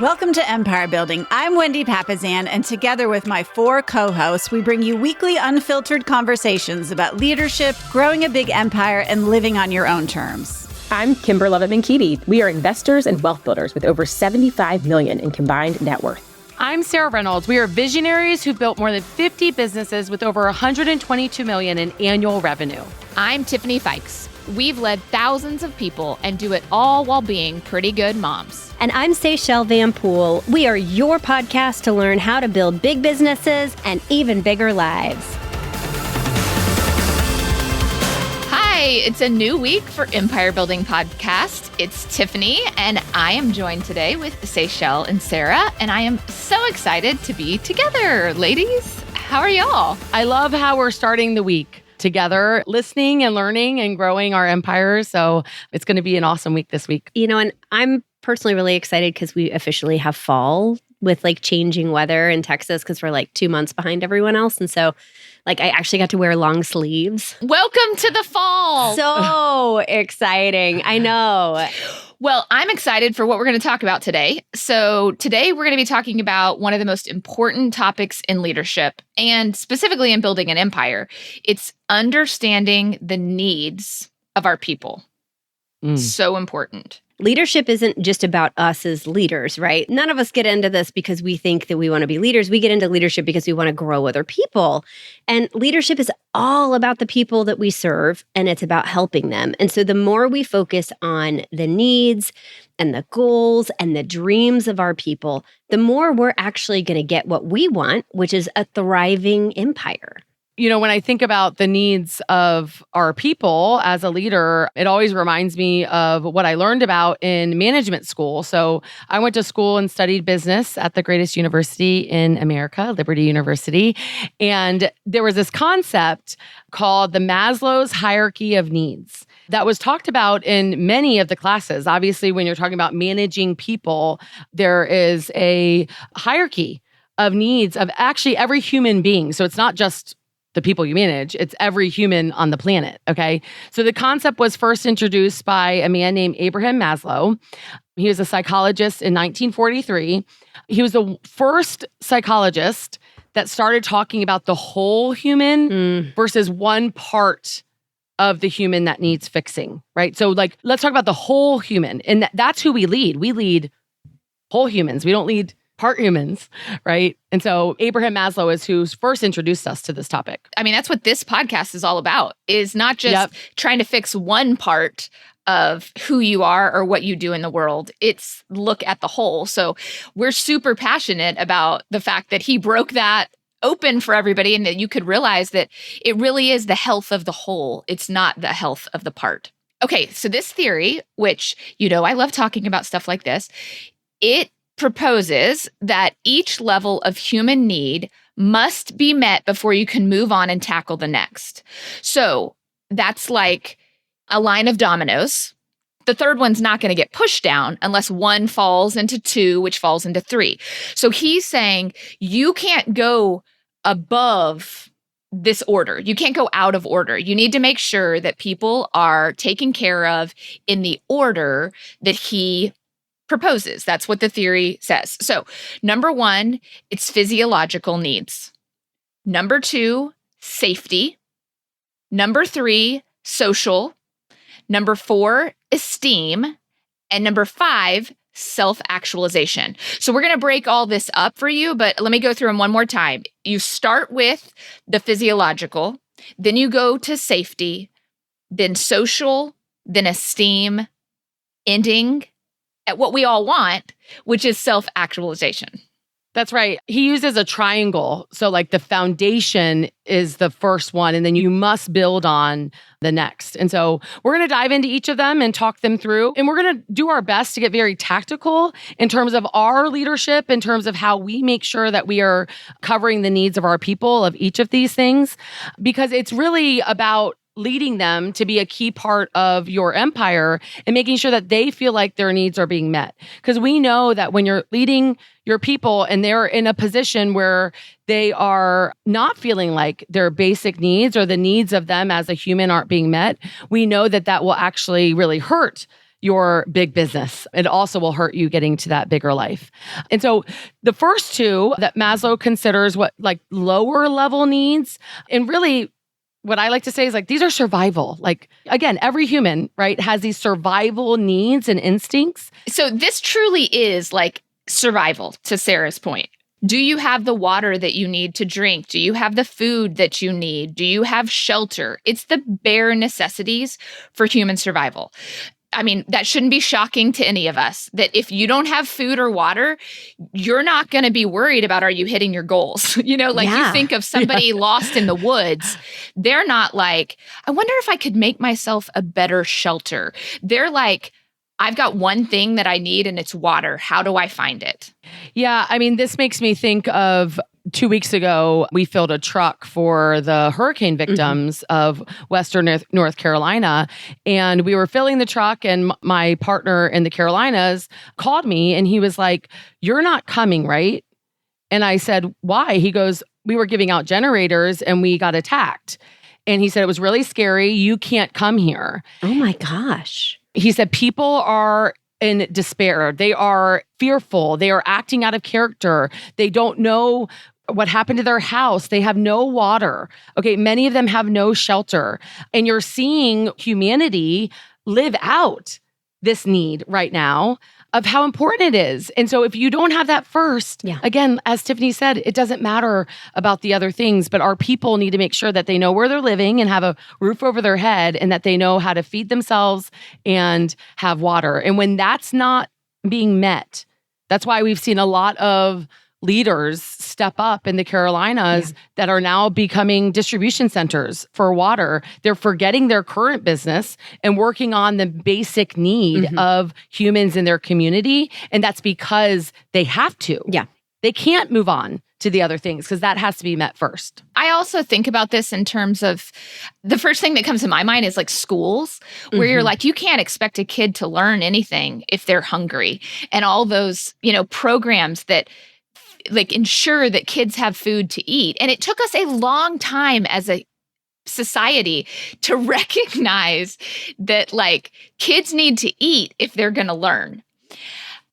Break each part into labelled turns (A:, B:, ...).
A: Welcome to Empire Building. I'm Wendy Papazan, and together with my 4 co-hosts, we bring you weekly unfiltered conversations about leadership, growing a big empire, and living on your own terms.
B: I'm Kimber Levitt-Mankiti. We are investors and wealth builders with over $75 million in combined net worth.
C: I'm Sarah Reynolds. We are visionaries who've built more than 50 businesses with over $122 million in annual revenue.
D: I'm Tiffany Fikes. We've led thousands of people and do it all while being pretty good moms.
E: And I'm Seychelle Van Poole. We are your podcast to learn how to build big businesses and even bigger lives.
D: Hi, it's a new week for Empire Building Podcast. It's Tiffany, and I am joined today with Seychelle and Sarah, and I am so excited to be together. Ladies, how are y'all?
C: I love how we're starting the week together, listening and learning and growing our empires. So it's going to be an awesome week this week.
E: You know, and I'm personally really excited because we officially have fall with like changing weather in Texas because we're like 2 months behind everyone else. And so like I actually got to wear long sleeves.
D: Welcome to the fall.
E: So exciting. I know.
D: Well, I'm excited for what we're going to talk about today. So today we're going to be talking about one of the most important topics in leadership and specifically in building an empire. It's understanding the needs of our people. So important.
E: Leadership isn't just about us as leaders, right? None of us get into this because we think that we want to be leaders. We get into leadership because we want to grow other people. And leadership is all about the people that we serve, and it's about helping them. And so the more we focus on the needs and the goals and the dreams of our people, the more we're actually going to get what we want, which is a thriving empire.
C: You know, when I think about the needs of our people as a leader, it always reminds me of what I learned about in management school. So I went to school and studied business at the greatest university in America, Liberty University. And there was this concept called the Maslow's hierarchy of needs that was talked about in many of the classes. Obviously, when you're talking about managing people, there is a hierarchy of needs of actually every human being. So it's not just the people you manage, it's every human on the planet, okay? So the concept was first introduced by a man named Abraham Maslow. He was a psychologist in 1943. He was the first psychologist that started talking about the whole human versus one part of the human that needs fixing, right? So like, let's talk about the whole human. And that's who we lead. We lead whole humans. We don't lead part humans, right? And so Abraham Maslow is who's first introduced us to this topic.
D: I mean, that's what this podcast is all about, is not just trying to fix one part of who you are or what you do in the world. It's look at the whole. So we're super passionate about the fact that he broke that open for everybody and that you could realize that it really is the health of the whole. It's not the health of the part. Okay, so this theory, which, you know, I love talking about stuff like this, it proposes that each level of human need must be met before you can move on and tackle the next. So that's like a line of dominoes. The third one's not going to get pushed down unless one falls into 2, which falls into 3. So he's saying you can't go above this order. You can't go out of order. You need to make sure that people are taken care of in the order that he proposes. That's what the theory says. So, number 1, it's physiological needs. Number 2, safety. Number 3, social. Number 4, esteem. And number 5, self-actualization. So we're going to break all this up for you, but let me go through them one more time. You start with the physiological, then you go to safety, then social, then esteem, ending at what we all want, which is self-actualization.
C: That's right. He uses a triangle. So like the foundation is the first one, and then you must build on the next. And so we're going to dive into each of them and talk them through. And we're going to do our best to get very tactical in terms of our leadership, in terms of how we make sure that we are covering the needs of our people of each of these things, because it's really about leading them to be a key part of your empire and making sure that they feel like their needs are being met. Because we know that when you're leading your people and they're in a position where they are not feeling like their basic needs or the needs of them as a human aren't being met, we know that that will actually really hurt your big business. It also will hurt you getting to that bigger life. And so the first two that Maslow considers what like lower level needs, and really what I like to say is like, these are survival. Like, again, every human, right, has these survival needs and instincts.
D: So this truly is like survival, to Sarah's point. Do you have the water that you need to drink? Do you have the food that you need? Do you have shelter? It's the bare necessities for human survival. I mean, that shouldn't be shocking to any of us, that if you don't have food or water, you're not going to be worried about, are you hitting your goals? You think of somebody lost in the woods. They're not like, I wonder if I could make myself a better shelter. They're like, I've got one thing that I need and it's water. How do I find it?
C: Yeah, I mean, this makes me think of 2 weeks ago, we filled a truck for the hurricane victims of Western North Carolina. And we were filling the truck, and my partner in the Carolinas called me and he was like, "You're not coming, right?" And I said, "Why?" He goes, "We were giving out generators and we got attacked." And he said, "It was really scary. You can't come here."
E: Oh my gosh.
C: He said, "People are in despair. They are fearful. They are acting out of character. They don't know what happened to their house. They have no water. Okay, many of them have no shelter." And you're seeing humanity live out this need right now of how important it is. And so if you don't have that first, again, as Tiffany said, it doesn't matter about the other things, but our people need to make sure that they know where they're living and have a roof over their head, and that they know how to feed themselves and have water. And when that's not being met, that's why we've seen a lot of leaders step up in the Carolinas that are now becoming distribution centers for water. They're forgetting their current business and working on the basic need of humans in their community. And that's because they have to.
E: Yeah.
C: They can't move on to the other things because that has to be met first.
D: I also think about this in terms of the first thing that comes to my mind is like schools, where you're like, you can't expect a kid to learn anything if they're hungry, and all those, programs that like ensure that kids have food to eat. And it took us a long time as a society to recognize that like kids need to eat if they're going to learn.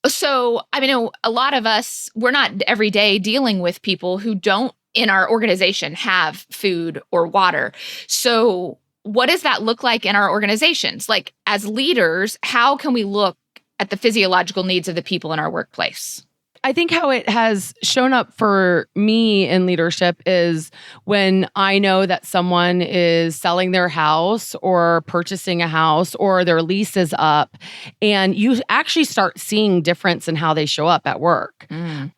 D: So, I mean, a lot of us, we're not every day dealing with people who don't in our organization have food or water. So what does that look like in our organizations? Like as leaders, how can we look at the physiological needs of the people in our workplace?
C: I think how it has shown up for me in leadership is when I know that someone is selling their house or purchasing a house or their lease is up, and you actually start seeing difference in how they show up at work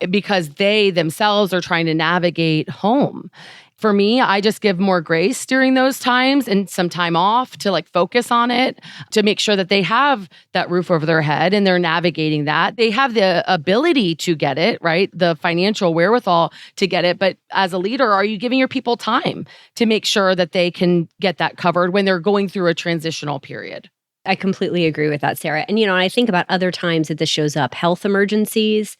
C: because they themselves are trying to navigate home. For me, I just give more grace during those times and some time off to like focus on it, to make sure that they have that roof over their head and they're navigating that. They have the ability to get it, right? The financial wherewithal to get it. But as a leader, are you giving your people time to make sure that they can get that covered when they're going through a transitional period?
E: I completely agree with that, Sarah. And, I think about other times that this shows up: health emergencies,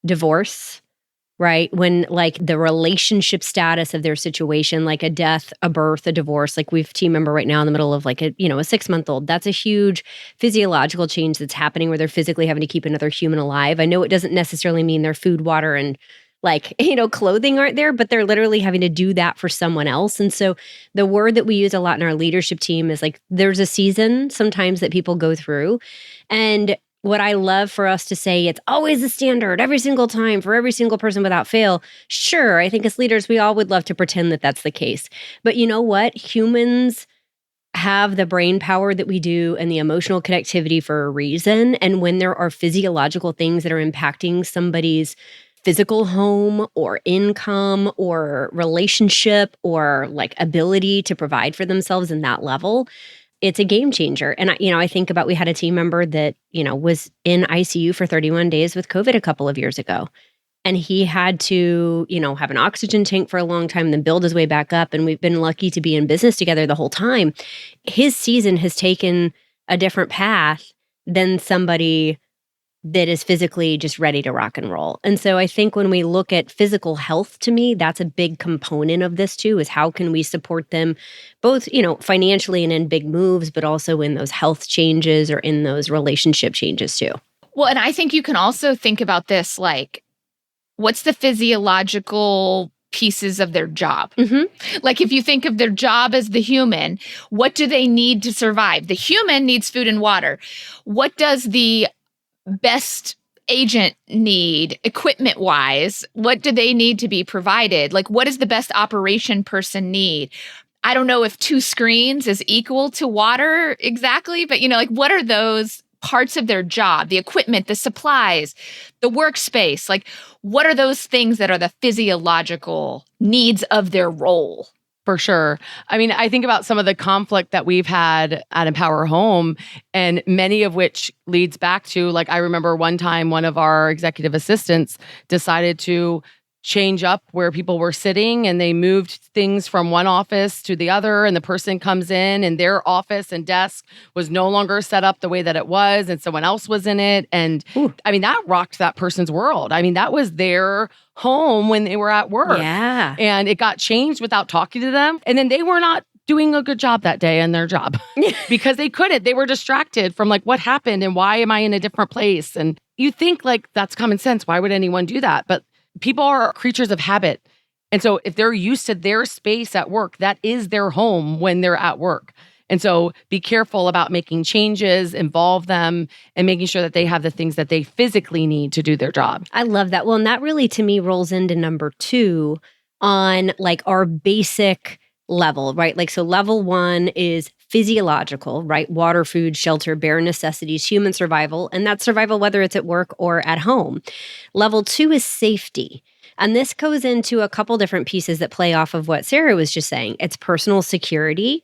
E: divorce, right? When like the relationship status of their situation, like a death, a birth, a divorce, like we've team member right now in the middle of like a 6-month-old, that's a huge physiological change that's happening where they're physically having to keep another human alive. I know it doesn't necessarily mean their food, water, and like, clothing aren't there, but they're literally having to do that for someone else. And so the word that we use a lot in our leadership team is like, there's a season sometimes that people go through. And what I love for us to say, it's always the standard every single time for every single person without fail. Sure, I think as leaders, we all would love to pretend that that's the case. But you know what? Humans have the brain power that we do and the emotional connectivity for a reason. And when there are physiological things that are impacting somebody's physical home or income or relationship or like ability to provide for themselves in that level, it's a game changer. And I think about, we had a team member that, was in ICU for 31 days with COVID a couple of years ago. And he had to, have an oxygen tank for a long time, then build his way back up. And we've been lucky to be in business together the whole time. His season has taken a different path than somebody that is physically just ready to rock and roll. And so I think when we look at physical health, to me, that's a big component of this too, is how can we support them both, financially and in big moves, but also in those health changes or in those relationship changes too.
D: Well, and I think you can also think about this like, what's the physiological pieces of their job? Like if you think of their job as the human, what do they need to survive? The human needs food and water. What does the best agent need equipment wise? What do they need to be provided? Like what does the best operation person need? I don't know if 2 screens is equal to water exactly, but like what are those parts of their job, the equipment, the supplies, the workspace? Like what are those things that are the physiological needs of their role?
C: For sure. I mean, I think about some of the conflict that we've had at Empower Home, and many of which leads back to, like, I remember one time one of our executive assistants decided to change up where people were sitting, and they moved things from one office to the other, and the person comes in and their office and desk was no longer set up the way that it was, and someone else was in it. And I mean, that rocked that person's world. I mean, that was their home when they were at work.
E: Yeah.
C: And it got changed without talking to them. And then they were not doing a good job that day in their job because they couldn't. They were distracted from like, what happened and why am I in a different place? And you think like that's common sense. Why would anyone do that? But people are creatures of habit. And so if they're used to their space at work, that is their home when they're at work. And so be careful about making changes, involve them, and making sure that they have the things that they physically need to do their job.
E: I love that. Well, and that really to me rolls into number 2 on like our basic level, right? Like, so level 1 is physiological, right? Water, food, shelter, bare necessities, human survival. And that's survival whether it's at work or at home. Level 2 is safety. And this goes into a couple different pieces that play off of what Sarah was just saying. It's personal security.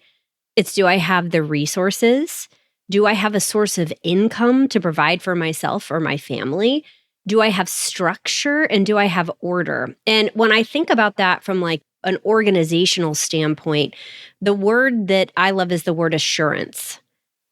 E: It's, do I have the resources? Do I have a source of income to provide for myself or my family? Do I have structure and do I have order? And when I think about that from like an organizational standpoint, the word that I love is the word assurance,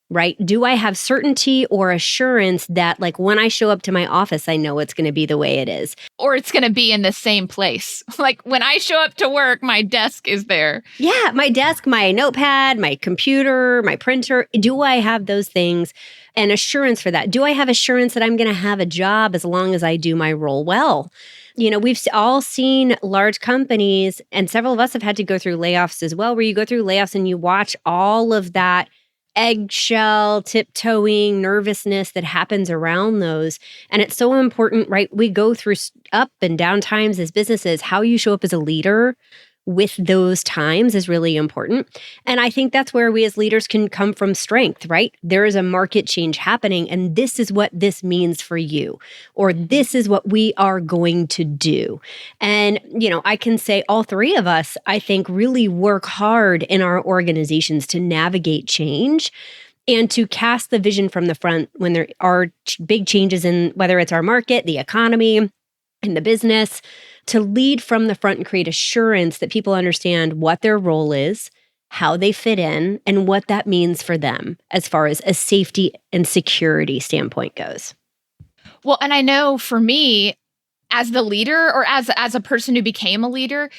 E: right? Do I have certainty or assurance that like when I show up to my office, I know it's going to be the way it is?
D: Or it's going to be in the same place. Like when I show up to work, my desk is there.
E: Yeah, my desk, my notepad, my computer, my printer. Do I have those things and assurance for that? Do I have assurance that I'm going to have a job as long as I do my role well? We've all seen large companies, and several of us have had to go through layoffs as well, where you go through layoffs and you watch all of that eggshell, tiptoeing, nervousness that happens around those. And it's so important, right? We go through up and down times as businesses. How you show up as a leader with those times is really important. And I think that's where we as leaders can come from strength, right? There is a market change happening, and this is what this means for you, or this is what we are going to do. And, I can say all 3 of us, I think, really work hard in our organizations to navigate change and to cast the vision from the front when there are big changes in whether it's our market, the economy, in the business, to lead from the front and create assurance that people understand what their role is, how they fit in, and what that means for them as far as a safety and security standpoint goes.
D: Well, and I know for me, as the leader or as a person who became a leader,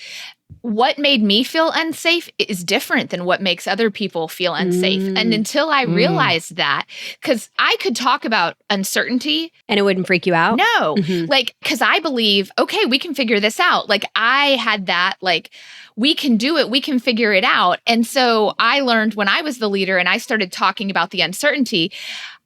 D: what made me feel unsafe is different than what makes other people feel unsafe. And until I realized that, because I could talk about uncertainty.
E: And it wouldn't freak you out?
D: No. Like, because I believe, okay, we can figure this out. Like, I had that, like, we can do it. We can figure it out. And so I learned when I was the leader and I started talking about the uncertainty,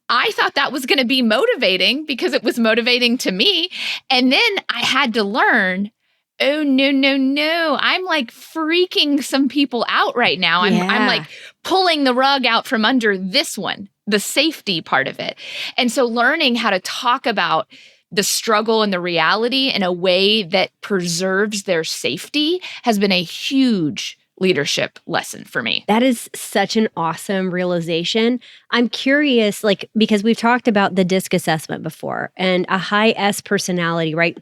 D: I thought that was going to be motivating because it was motivating to me. And then I had to learn, oh, no. I'm like freaking some people out right now. I'm like pulling the rug out from under this one, the safety part of it. And so learning how to talk about the struggle and the reality in a way that preserves their safety has been a huge leadership lesson for me.
E: That is such an awesome realization. I'm curious, like, because we've talked about the DISC assessment before, and a high S personality, right,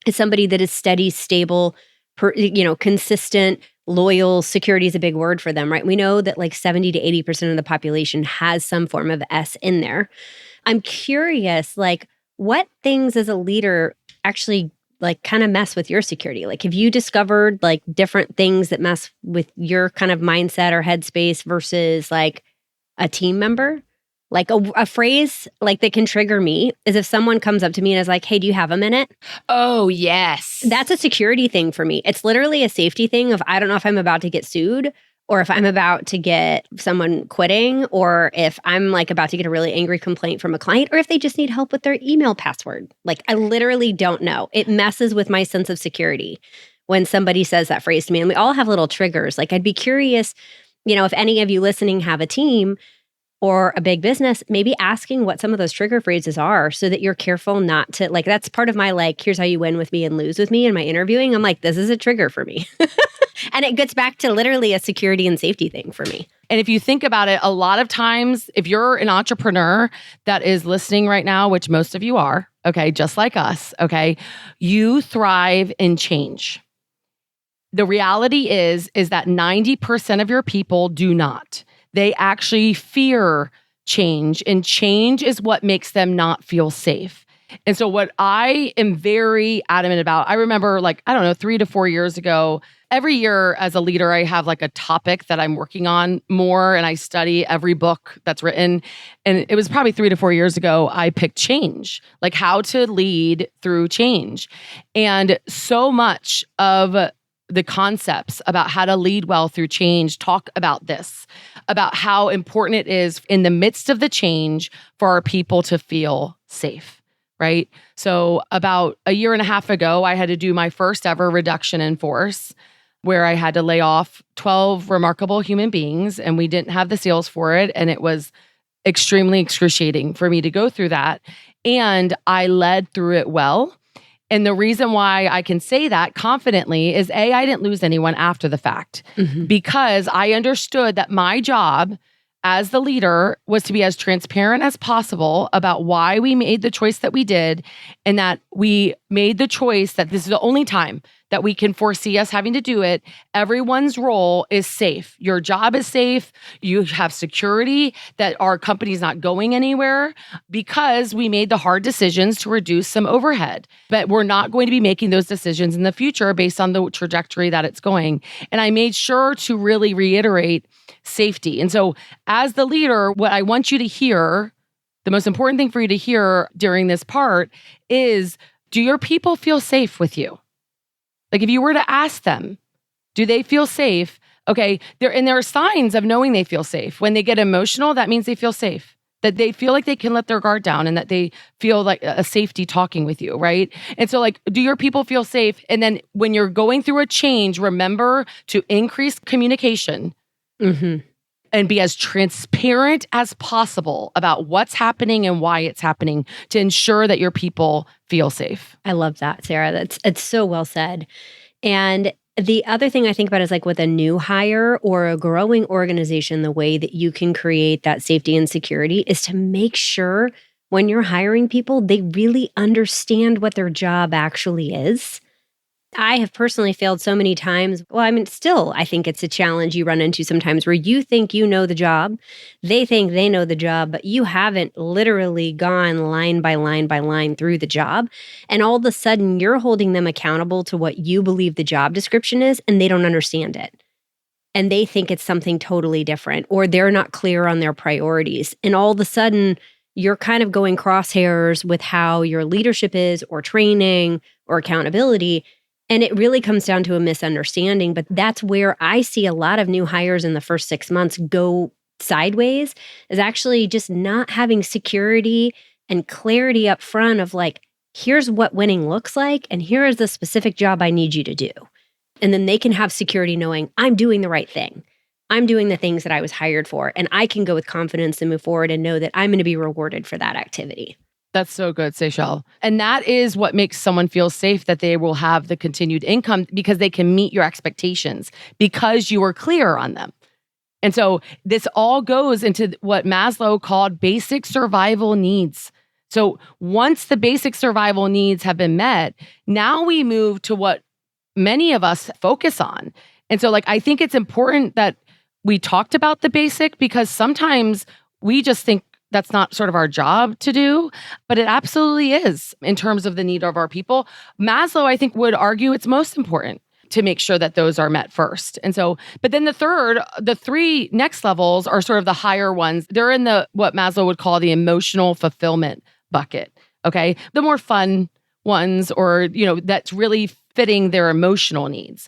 E: is somebody that is steady, stable, consistent, loyal. Security is a big word for them, right? We know that like 70 to 80% of the population has some form of S in there. I'm curious, like, what things as a leader actually like kind of mess with your security? Like, have you discovered like different things that mess with your kind of mindset or headspace versus like a team member? Like a phrase like that can trigger me is if someone comes up to me and is like, hey, do you have a minute?
D: Oh, yes.
E: That's a security thing for me. It's literally a safety thing of I don't know if I'm about to get sued or if I'm about to get someone quitting or if I'm like about to get a really angry complaint from a client or if they just need help with their email password. Like I literally don't know. It messes with my sense of security when somebody says that phrase to me. And we all have little triggers. Like I'd be curious, if any of you listening have a team or a big business, maybe asking what some of those trigger phrases are so that you're careful not to, like, that's part of my, like, here's how you win with me and lose with me in my interviewing. I'm like, this is a trigger for me. And it gets back to literally a security and safety thing for me.
C: And if you think about it, a lot of times, if you're an entrepreneur that is listening right now, which most of you are, okay, just like us, okay, you thrive in change. The reality is that 90% of your people do not. They actually fear change, and change is what makes them not feel safe. And so what I am very adamant about, I remember 3 to 4 years ago, every year as a leader, I have like a topic that I'm working on more and I study every book that's written. And it was probably 3 to 4 years ago, I picked change, like how to lead through change. And so much of the concepts about how to lead well through change talk about this, about how important it is in the midst of the change for our people to feel safe, right? So about a year and a half ago, I had to do my first ever reduction in force where I had to lay off 12 remarkable human beings and we didn't have the sales for it. And it was extremely excruciating for me to go through that. And I led through it well. And the reason why I can say that confidently is I didn't lose anyone after the fact because I understood that my job as the leader was to be as transparent as possible about why we made the choice that we did and that we made the choice that this is the only time that we can foresee us having to do it. Everyone's role is safe. Your job is safe. You have security that our company's not going anywhere because we made the hard decisions to reduce some overhead. But we're not going to be making those decisions in the future based on the trajectory that it's going. And I made sure to really reiterate safety. And so as the leader, what I want you to hear, the most important thing for you to hear during this part is, do your people feel safe with you? Like if you were to ask them, do they feel safe? Okay, there are signs of knowing they feel safe. When they get emotional, that means they feel safe, that they feel like they can let their guard down and that they feel like a safety talking with you, right? And so like, do your people feel safe? And then when you're going through a change, remember to increase communication and be as transparent as possible about what's happening and why it's happening to ensure that your people feel safe.
E: I love that, Sarah. It's so well said. And the other thing I think about is like with a new hire or a growing organization, the way that you can create that safety and security is to make sure when you're hiring people, they really understand what their job actually is. I have personally failed so many times. Well, I mean, still, I think it's a challenge you run into sometimes where you think you know the job, they think they know the job, but you haven't literally gone line by line by line through the job. And all of a sudden, you're holding them accountable to what you believe the job description is, and they don't understand it. And they think it's something totally different, or they're not clear on their priorities. And all of a sudden, you're kind of going crosshairs with how your leadership is, or training, or accountability. And it really comes down to a misunderstanding, but that's where I see a lot of new hires in the first 6 months go sideways, is actually just not having security and clarity up front of like, here's what winning looks like, and here is the specific job I need you to do. And then they can have security knowing I'm doing the right thing. I'm doing the things that I was hired for, and I can go with confidence and move forward and know that I'm going to be rewarded for that activity.
C: That's so good, Seychelle. And that is what makes someone feel safe, that they will have the continued income because they can meet your expectations because you were clear on them. And so this all goes into what Maslow called basic survival needs. So once the basic survival needs have been met, now we move to what many of us focus on. And so like, I think it's important that we talked about the basic because sometimes we just think that's not sort of our job to do, but it absolutely is in terms of the need of our people. Maslow, I think, would argue it's most important to make sure that those are met first. And so, but then the three next levels are sort of the higher ones. They're in what Maslow would call the emotional fulfillment bucket. Okay. The more fun ones, or, that's really fitting their emotional needs.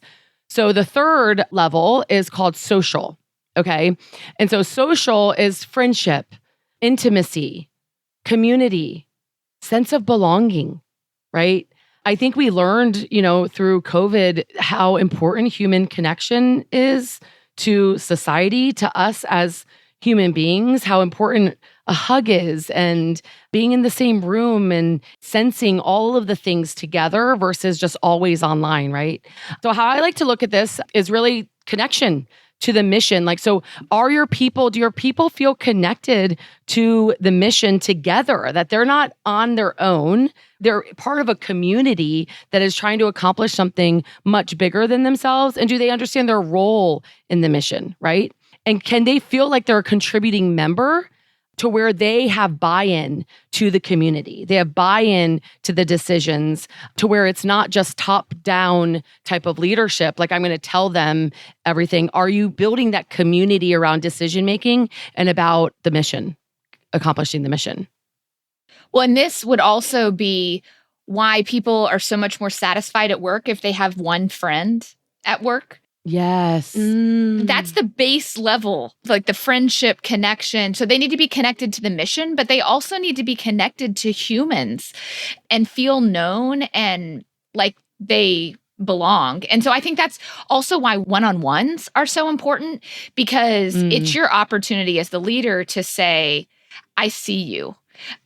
C: So the third level is called social. Okay. And so social is friendship, intimacy, community, sense of belonging, right? I think we learned, through COVID, how important human connection is to society, to us as human beings, how important a hug is, and being in the same room and sensing all of the things together versus just always online, right? So how I like to look at this is really connection to the mission. Like, so do your people feel connected to the mission together, that they're not on their own? They're part of a community that is trying to accomplish something much bigger than themselves. And do they understand their role in the mission, right? And can they feel like they're a contributing member to where they have buy-in to the community? They have buy-in to the decisions, to where it's not just top-down type of leadership. Like, I'm going to tell them everything. Are you building that community around decision-making and about the mission, accomplishing the mission?
D: Well, and this would also be why people are so much more satisfied at work if they have one friend at work.
C: Yes.
D: That's the base level, like the friendship connection. So they need to be connected to the mission, but they also need to be connected to humans and feel known and like they belong. And so I think that's also why one-on-ones are so important, because it's your opportunity as the leader to say, I see you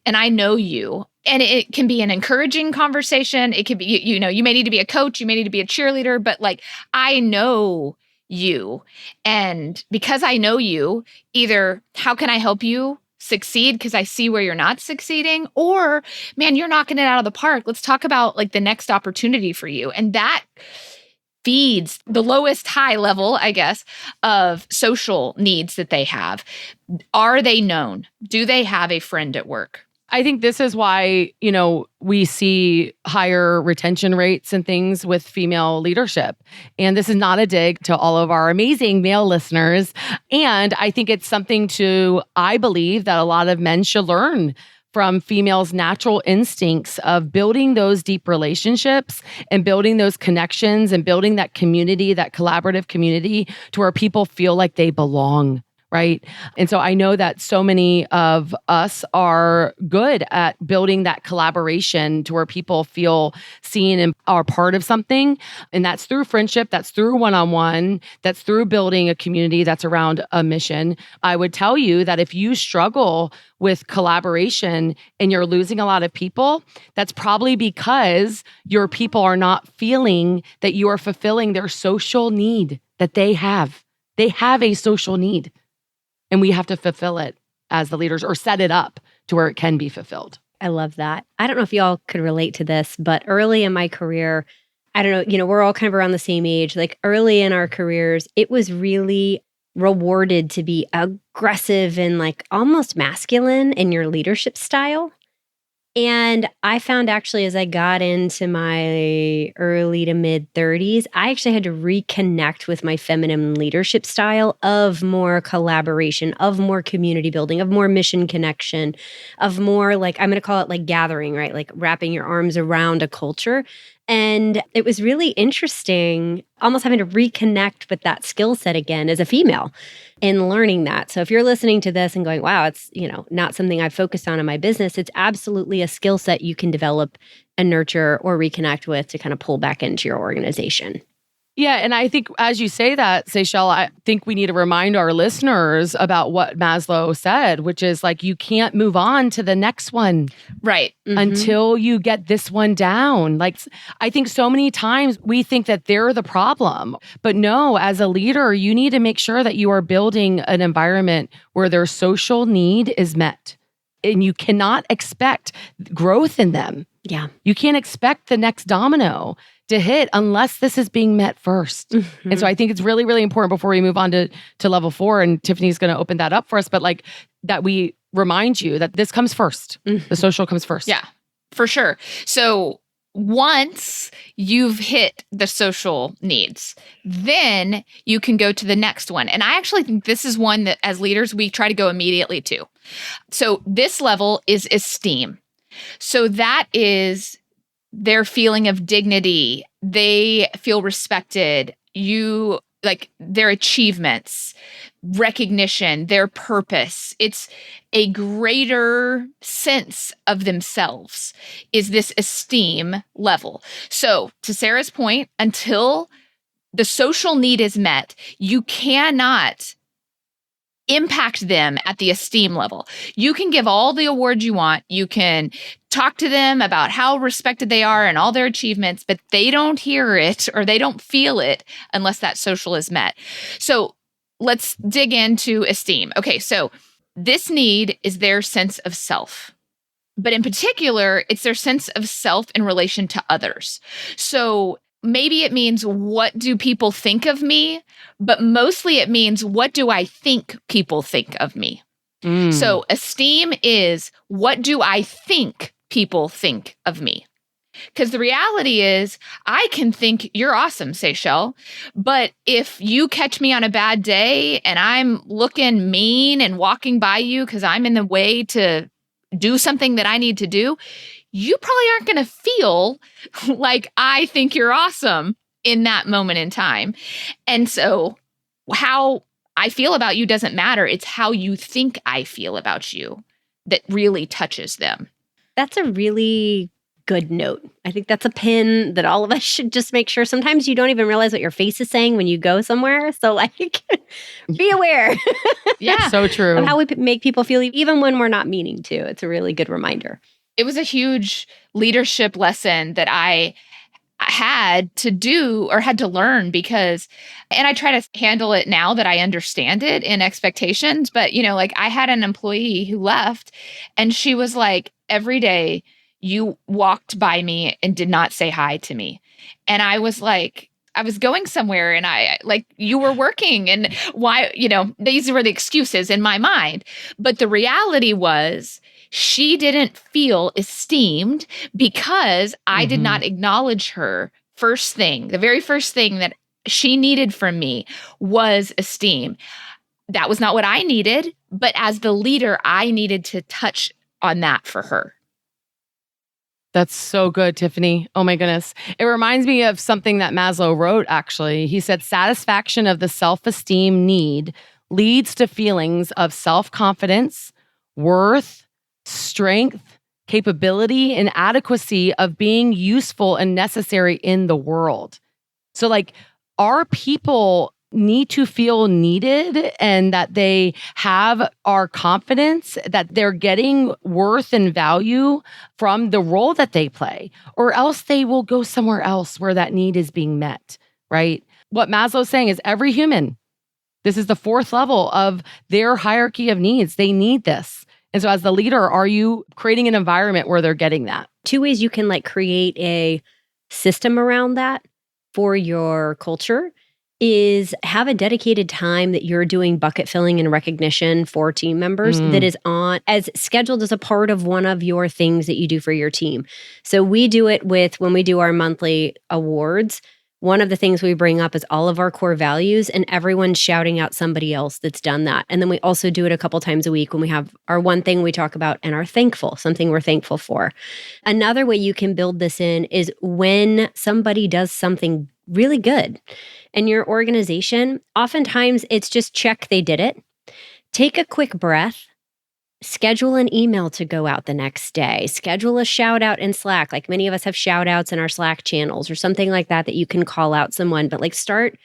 D: and I know you. And it can be an encouraging conversation. It could be, you may need to be a coach, you may need to be a cheerleader, but like, I know you. And because I know you, either how can I help you succeed because I see where you're not succeeding, or man, you're knocking it out of the park. Let's talk about like the next opportunity for you. And that feeds the lowest high level, I guess, of social needs that they have. Are they known? Do they have a friend at work?
C: I think this is why, we see higher retention rates and things with female leadership. And this is not a dig to all of our amazing male listeners. And I think it's something I believe that a lot of men should learn from females' natural instincts of building those deep relationships and building those connections and building that community, that collaborative community, to where people feel like they belong. Right. And so I know that so many of us are good at building that collaboration to where people feel seen and are part of something. And that's through friendship, that's through one-on-one, that's through building a community that's around a mission. I would tell you that if you struggle with collaboration and you're losing a lot of people, that's probably because your people are not feeling that you are fulfilling their social need that they have. They have a social need. And we have to fulfill it as the leaders, or set it up to where it can be fulfilled.
E: I love that. I don't know if y'all could relate to this, but early in my career, I don't know, we're all kind of around the same age. Like early in our careers, it was really rewarded to be aggressive and like almost masculine in your leadership style. And I found actually as I got into my early to mid 30s, I actually had to reconnect with my feminine leadership style of more collaboration, of more community building, of more mission connection, of more like, I'm going to call it like gathering, right? Like wrapping your arms around a culture. And it was really interesting, almost having to reconnect with that skill set again as a female in learning that. So if you're listening to this and going, wow, it's, not something I've focused on in my business, it's absolutely a skill set you can develop and nurture or reconnect with to kind of pull back into your organization.
C: Yeah. And I think as you say that, Seychelle, I think we need to remind our listeners about what Maslow said, which is like, you can't move on to the next one.
D: Right.
C: Until you get this one down. Like, I think so many times we think that they're the problem, but no, as a leader, you need to make sure that you are building an environment where their social need is met. And you cannot expect growth in them.
E: Yeah.
C: You can't expect the next domino to hit unless this is being met first. And so I think it's really, really important before we move on to level 4, and Tiffany's going to open that up for us, but like that we remind you that this comes first. The social comes first.
D: Yeah, for sure. So once you've hit the social needs, then you can go to the next one. And I actually think this is one that as leaders, we try to go immediately to. So this level is esteem. So that is their feeling of dignity. They feel respected. Like their achievements, recognition, their purpose. It's a greater sense of themselves is this esteem level. So to Sarah's point, until the social need is met, you cannot impact them at the esteem level. You can give all the awards you want. You can talk to them about how respected they are and all their achievements, but they don't hear it or they don't feel it unless that social is met. So let's dig into esteem. Okay, so this need is their sense of self. But in particular, it's their sense of self in relation to others. So maybe it means, what do people think of me? But mostly it means, what do I think people think of me? So esteem is, what do I think people think of me? Because the reality is, I can think you're awesome, Seychelle, but if you catch me on a bad day and I'm looking mean and walking by you because I'm in the way to do something that I need to do, you probably aren't going to feel like I think you're awesome in that moment in time. And so how I feel about you doesn't matter. It's how you think I feel about you that really touches them.
E: That's a really good note. I think that's a pin that all of us should just make sure. Sometimes you don't even realize what your face is saying when you go somewhere. So like, be aware.
C: Yeah, so true.
E: Of how we make people feel, even when we're not meaning to. It's a really good reminder.
D: It was a huge leadership lesson that I had to do or had to learn because, and I try to handle it now that I understand it in expectations. But, like I had an employee who left and she was like, every day you walked by me and did not say hi to me. And I was like, I was going somewhere and you were working and why, these were the excuses in my mind. But the reality was she didn't feel esteemed because I did not acknowledge her. The very first thing that she needed from me was esteem. That was not what I needed, but as the leader, I needed to touch on that for her.
C: That's so good, Tiffany. Oh my goodness. It reminds me of something that Maslow wrote, actually. He said, satisfaction of the self-esteem need leads to feelings of self-confidence, worth, strength, capability, and adequacy of being useful and necessary in the world. So like, our people need to feel needed and that they have our confidence that they're getting worth and value from the role that they play, or else they will go somewhere else where that need is being met, right? What Maslow's saying is every human, this is the fourth level of their hierarchy of needs. They need this. And so as the leader, are you creating an environment where they're getting that?
E: Two ways you can create a system around that for your culture is have a dedicated time that you're doing bucket filling and recognition for team members that is on as scheduled as a part of one of your things that you do for your team. So we do it when we do our monthly awards. One of the things we bring up is all of our core values and everyone's shouting out somebody else that's done that. And then we also do it a couple times a week when we have our one thing we talk about and are thankful, something we're thankful for. Another way you can build this in is when somebody does something really good in your organization, oftentimes it's just check they did it. Take a quick breath. Schedule an email to go out the next day. Schedule a shout out in Slack. Like many of us have shout outs in our Slack channels or something like that you can call out someone. But start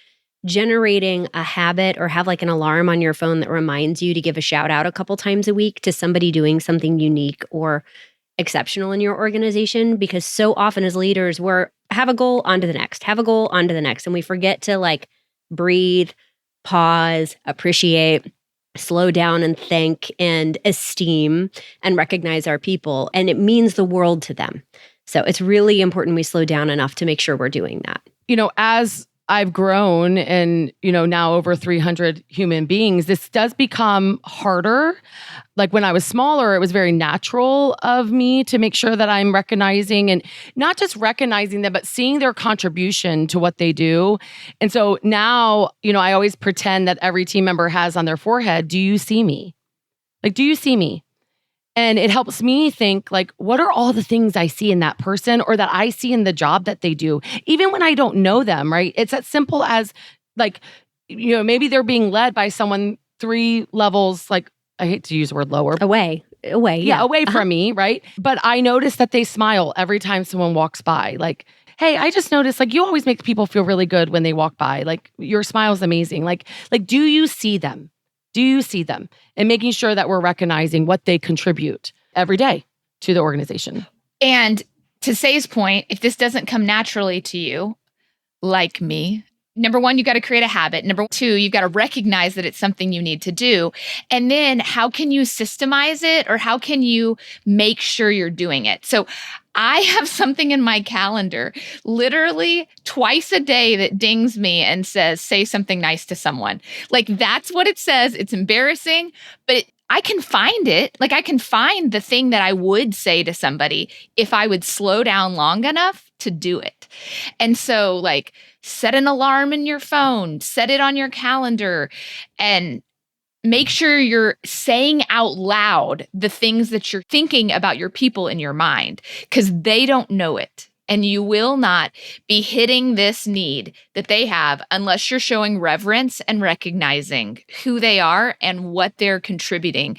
E: generating a habit or have an alarm on your phone that reminds you to give a shout out a couple times a week to somebody doing something unique or exceptional in your organization. Because so often as leaders, we're have a goal, on to the next, have a goal, on to the next. And we forget to breathe, pause, appreciate, slow down and thank and esteem and recognize our people. And it means the world to them. So it's really important we slow down enough to make sure we're doing that.
C: As I've grown and, now over 300 human beings, this does become harder. Like when I was smaller, it was very natural of me to make sure that I'm recognizing and not just recognizing them, but seeing their contribution to what they do. And so now, I always pretend that every team member has on their forehead, do you see me? Like, do you see me? And it helps me think like, what are all the things I see in that person or that I see in the job that they do, even when I don't know them, right? It's as simple as like, maybe they're being led by someone 3 levels, like I hate to use the word lower.
E: Away.
C: Yeah, away from me, right? But I notice that they smile every time someone walks by. Like, hey, I just noticed like you always make people feel really good when they walk by. Like your smile is amazing. Like, do you see them? Do you see them? And making sure that we're recognizing what they contribute every day to the organization.
D: And to Say's point, if this doesn't come naturally to you, like me, number 1, you got to create a habit. Number 2, you've got to recognize that it's something you need to do. And then how can you systemize it or how can you make sure you're doing it? So I have something in my calendar literally twice a day that dings me and says, say something nice to someone. Like that's what it says. It's embarrassing, but I can find it. Like I can find the thing that I would say to somebody if I would slow down long enough to do it. And so like set an alarm in your phone, set it on your calendar, and make sure you're saying out loud the things that you're thinking about your people in your mind because they don't know it. And you will not be hitting this need that they have unless you're showing reverence and recognizing who they are and what they're contributing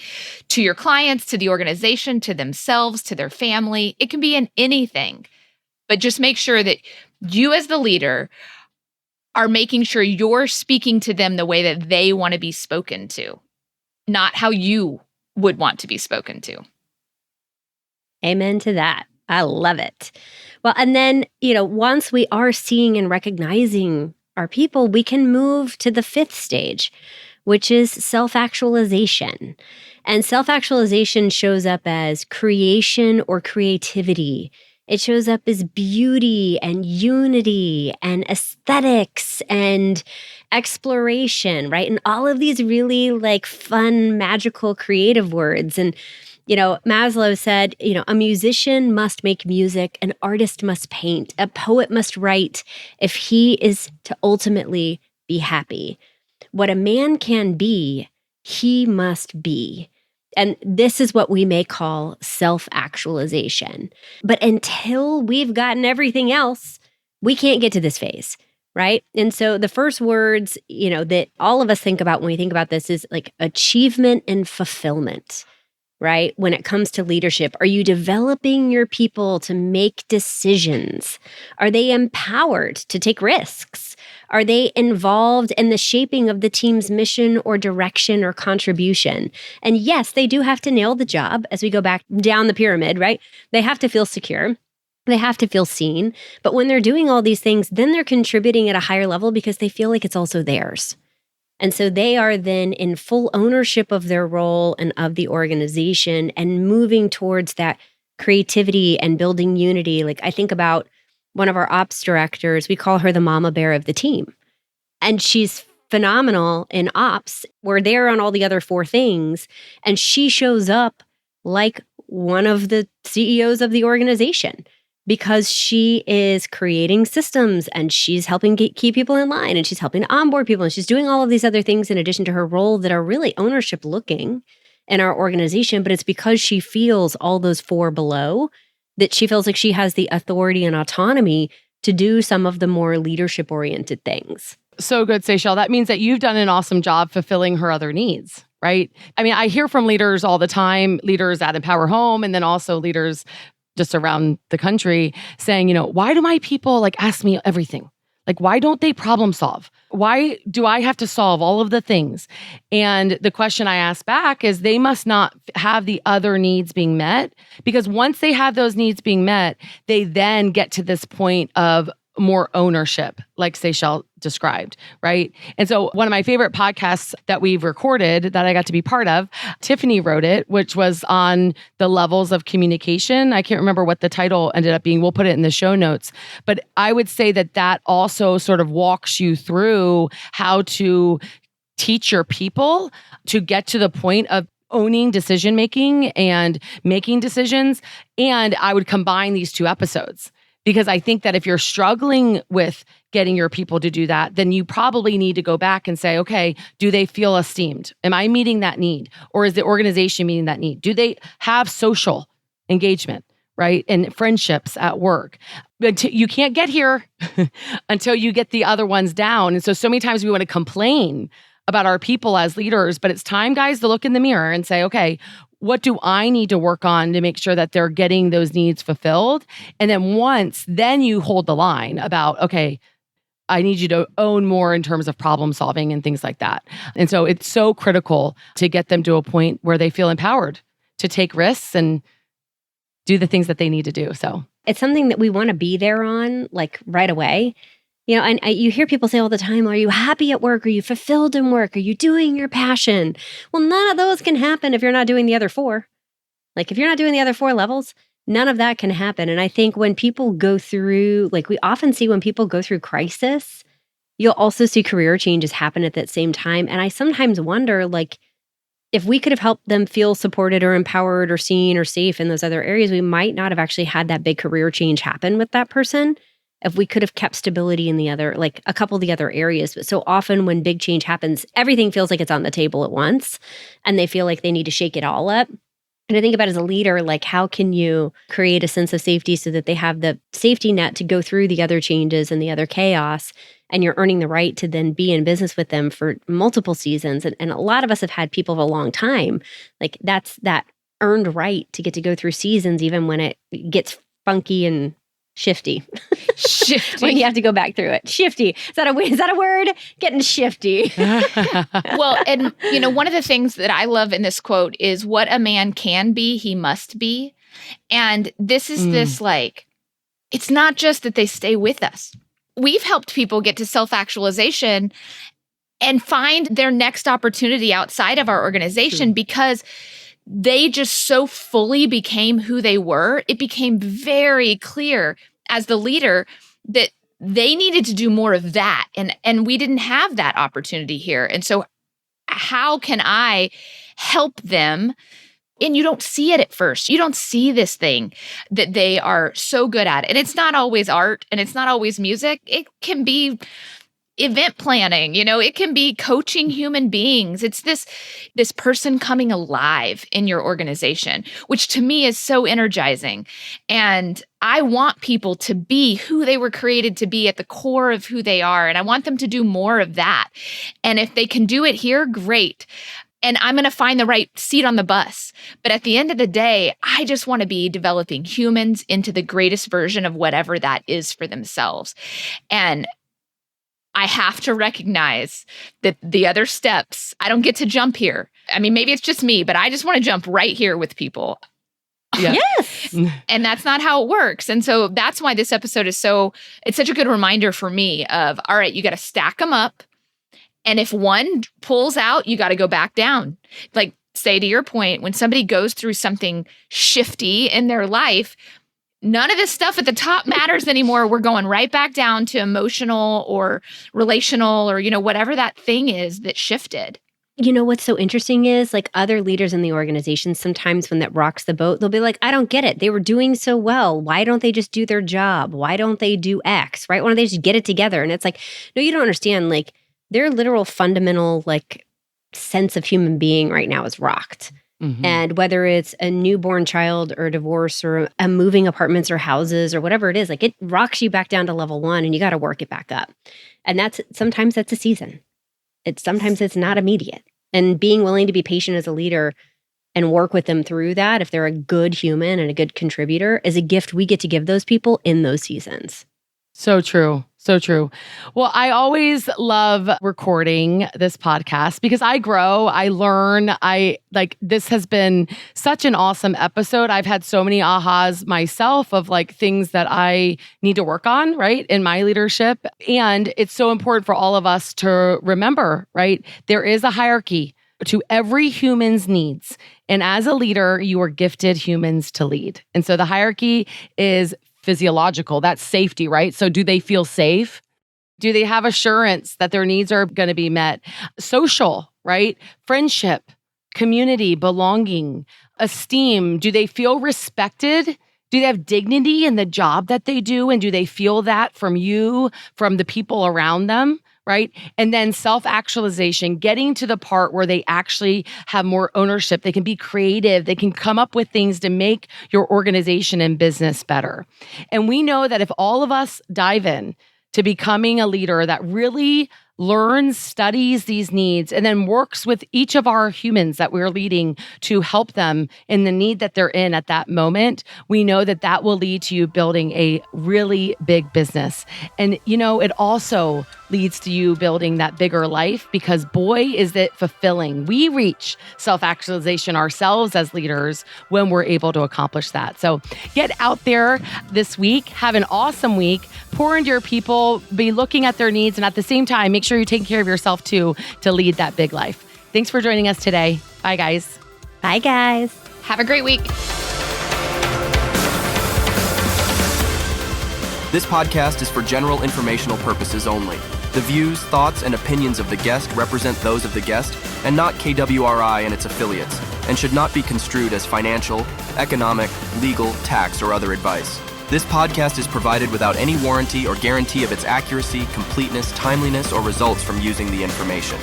D: to your clients, to the organization, to themselves, to their family. It can be in anything, but just make sure that you as the leader are making sure you're speaking to them the way that they want to be spoken to, not how you would want to be spoken to.
E: Amen to that. I love it. Well, and then, once we are seeing and recognizing our people, we can move to the 5th stage, which is self-actualization. And self-actualization shows up as creation or creativity. It shows up as beauty and unity and aesthetics and exploration, right? And all of these really like fun, magical, creative words. And, Maslow said, a musician must make music, an artist must paint, a poet must write if he is to ultimately be happy. What a man can be, he must be. And this is what we may call self-actualization. But until we've gotten everything else, we can't get to this phase, right? And so the first words, that all of us think about when we think about this is like achievement and fulfillment, right? When it comes to leadership, are you developing your people to make decisions? Are they empowered to take risks? Are they involved in the shaping of the team's mission or direction or contribution? And yes, they do have to nail the job as we go back down the pyramid, right? They have to feel secure. They have to feel seen. But when they're doing all these things, then they're contributing at a higher level because they feel like it's also theirs. And so they are then in full ownership of their role and of the organization and moving towards that creativity and building unity. Like I think about one of our ops directors, we call her the mama bear of the team. And she's phenomenal in ops. We're there on all the other 4 things. And she shows up like one of the CEOs of the organization because she is creating systems and she's helping keep people in line and she's helping to onboard people and she's doing all of these other things in addition to her role that are really ownership looking in our organization. But it's because she feels all those 4 below that she feels like she has the authority and autonomy to do some of the more leadership-oriented things.
C: So good, Seychelle. That means that you've done an awesome job fulfilling her other needs, right? I mean, I hear from leaders all the time, leaders at Empower Home, and then also leaders just around the country saying, why do my people ask me everything? Like, why don't they problem solve? Why do I have to solve all of the things? And the question I ask back is they must not have the other needs being met, because once they have those needs being met, they then get to this point of more ownership, like Seychelles described, right? And so one of my favorite podcasts that we've recorded that I got to be part of, Tiffany wrote it, which was on the levels of communication. I can't remember what the title ended up being. We'll put it in the show notes. But I would say that that also sort of walks you through how to teach your people to get to the point of owning decision-making and making decisions. And I would combine these two episodes. Because I think that if you're struggling with getting your people to do that, then you probably need to go back and say, okay, do they feel esteemed? Am I meeting that need? Or is the organization meeting that need? Do they have social engagement, right? And friendships at work? But you can't get here until you get the other ones down. And so many times we want to complain about our people as leaders, but it's time, guys, to look in the mirror and say, okay, what do I need to work on to make sure that they're getting those needs fulfilled? And then you hold the line about, okay, I need you to own more in terms of problem solving and things like that. And so it's so critical to get them to a point where they feel empowered to take risks and do the things that they need to do. So
E: it's something that we want to be there on, like right away. And you hear people say all the time, are you happy at work? Are you fulfilled in work? Are you doing your passion? Well, none of those can happen if you're not doing the other four. Like if you're not doing the other four levels, none of that can happen. And I think when people go through, like we often see when people go through crisis, you'll also see career changes happen at that same time. And I sometimes wonder, like, if we could have helped them feel supported or empowered or seen or safe in those other areas, we might not have actually had that big career change happen with that person. If we could have kept stability in the other, like a couple of the other areas. But so often when big change happens, everything feels like it's on the table at once and they feel like they need to shake it all up. And I think about as a leader, like how can you create a sense of safety so that they have the safety net to go through the other changes and the other chaos, and you're earning the right to then be in business with them for multiple seasons. And a lot of us have had people of a long time. Like that's that earned right to get to go through seasons even when it gets funky and shifty. When you have to go back through it. Shifty. Is that a word? Getting shifty.
D: Well, and one of the things that I love in this quote is what a man can be, he must be. And this is this like, it's not just that they stay with us. We've helped people get to self-actualization and find their next opportunity outside of our organization because they just so fully became who they were. It became very clear as the leader that they needed to do more of that. And we didn't have that opportunity here. And so how can I help them? And you don't see it at first. You don't see this thing that they are so good at. And it's not always art and it's not always music. It can be event planning, it can be coaching human beings. It's this person coming alive in your organization, which to me is so energizing. And I want people to be who they were created to be at the core of who they are. And I want them to do more of that. And if they can do it here, great. And I'm going to find the right seat on the bus. But at the end of the day, I just want to be developing humans into the greatest version of whatever that is for themselves. And I have to recognize that the other steps, I don't get to jump here. I mean, maybe it's just me, but I just want to jump right here with people.
C: Yeah.
E: Yes.
D: And that's not how it works. And so that's why this episode is it's such a good reminder for me of, all right, you got to stack them up. And if one pulls out, you got to go back down. Like, say to your point, when somebody goes through something shifty in their life, none of this stuff at the top matters anymore. We're going right back down to emotional or relational or, whatever that thing is that shifted.
E: What's so interesting is like other leaders in the organization, sometimes when that rocks the boat, they'll be like, I don't get it. They were doing so well. Why don't they just do their job? Why don't they do X, right? Why don't they just get it together? And it's like, no, you don't understand. Like their literal fundamental like sense of human being right now is rocked. Mm-hmm. And whether it's a newborn child or a divorce or a moving apartments or houses or whatever it is, like it rocks you back down to level one and you got to work it back up. And sometimes that's a season. Sometimes it's not immediate. And being willing to be patient as a leader and work with them through that, if they're a good human and a good contributor, is a gift we get to give those people in those seasons.
C: So true. So true. Well, I always love recording this podcast because I grow, I learn, this has been such an awesome episode. I've had so many ahas myself of like things that I need to work on, right, in my leadership. And it's so important for all of us to remember, right? There is a hierarchy to every human's needs. And as a leader, you are gifted humans to lead. And so the hierarchy is physiological. That's safety, right? So do they feel safe? Do they have assurance that their needs are going to be met? Social, right? Friendship, community, belonging, esteem. Do they feel respected? Do they have dignity in the job that they do? And do they feel that from you, from the people around them? Right? And then self-actualization, getting to the part where they actually have more ownership. They can be creative. They can come up with things to make your organization and business better. And we know that if all of us dive in to becoming a leader that really learns, studies these needs, and then works with each of our humans that we're leading to help them in the need that they're in at that moment, we know that that will lead to you building a really big business. And, it also leads to you building that bigger life because boy, is it fulfilling. We reach self-actualization ourselves as leaders when we're able to accomplish that. So get out there this week, have an awesome week, pour into your people, be looking at their needs, and at the same time, make sure you're taking care of yourself too to lead that big life. Thanks for joining us today. Bye, guys.
E: Bye, guys.
D: Have a great week.
F: This podcast is for general informational purposes only. The views, thoughts, and opinions of the guest represent those of the guest and not KWRI and its affiliates, and should not be construed as financial, economic, legal, tax, or other advice. This podcast is provided without any warranty or guarantee of its accuracy, completeness, timeliness, or results from using the information.